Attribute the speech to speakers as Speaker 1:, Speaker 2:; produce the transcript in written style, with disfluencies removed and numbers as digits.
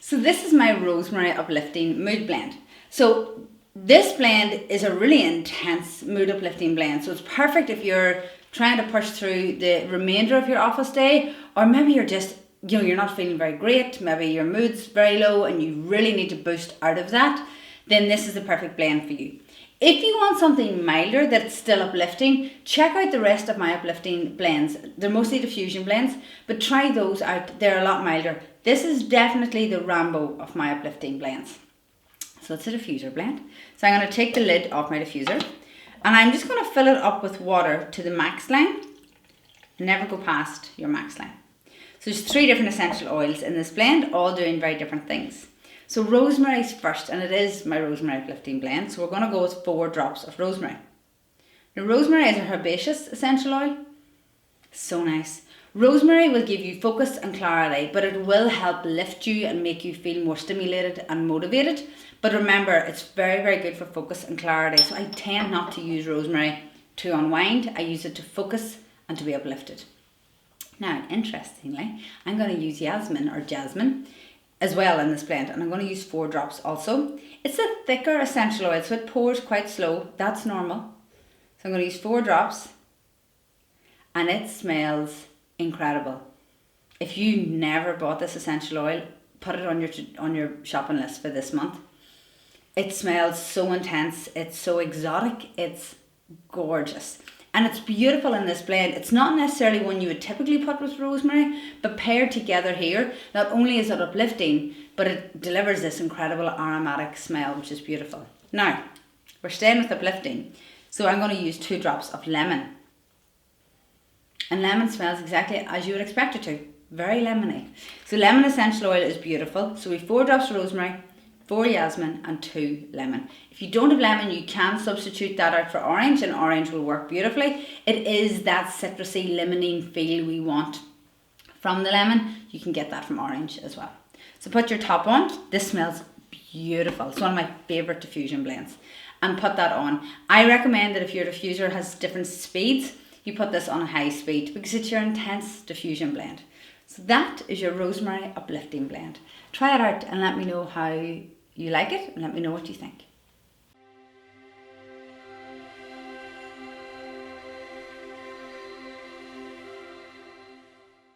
Speaker 1: So this is my Rosemary Uplifting Mood Blend. So this blend is a really intense mood uplifting blend. So it's perfect if you're trying to push through the remainder of your office day, or maybe you're just, you're not feeling very great, maybe your mood's very low and you really need to boost out of that, then this is the perfect blend for you. If you want something milder that's still uplifting, check out the rest of my uplifting blends. They're mostly diffusion blends, but try those out. They're a lot milder. This is definitely the Rambo of my uplifting blends. So it's a diffuser blend. So I'm going to take the lid off my diffuser and I'm just going to fill it up with water to the max line. Never go past your max line. So there's 3 different essential oils in this blend, all doing very different things. So rosemary's first, and it is my Rosemary Uplifting Blend. So we're going to go with 4 drops of rosemary. Now rosemary is a herbaceous essential oil. So nice. Rosemary will give you focus and clarity, but it will help lift you and make you feel more stimulated and motivated. But remember, it's very, very good for focus and clarity. So I tend not to use rosemary to unwind. I use it to focus and to be uplifted. Now, interestingly, I'm going to use jasmine as well in this blend, and I'm going to use 4 drops also. It's a thicker essential oil, so it pours quite slow. That's normal. So I'm going to use 4 drops, and it smells incredible. If you never bought this essential oil, put it on your shopping list for this month. It smells so intense, it's so exotic, it's gorgeous. And it's beautiful in this blend. It's not necessarily one you would typically put with rosemary, but paired together here, not only is it uplifting, but it delivers this incredible aromatic smell, which is beautiful. Now, we're staying with uplifting, so I'm going to use 2 drops of lemon. And lemon smells exactly as you would expect it to. Very lemony. So lemon essential oil is beautiful. So we have 4 drops of rosemary, 4 jasmine and 2 lemon. If you don't have lemon, you can substitute that out for orange, and orange will work beautifully. It is that citrusy, limonene feel we want from the lemon. You can get that from orange as well. So put your top on. This smells beautiful. It's one of my favourite diffusion blends. And put that on. I recommend that if your diffuser has different speeds, you put this on a high speed because it's your intense diffusion blend. So that is your Rosemary Uplifting Blend. Try it out and let me know how you like it, and let me know what you think.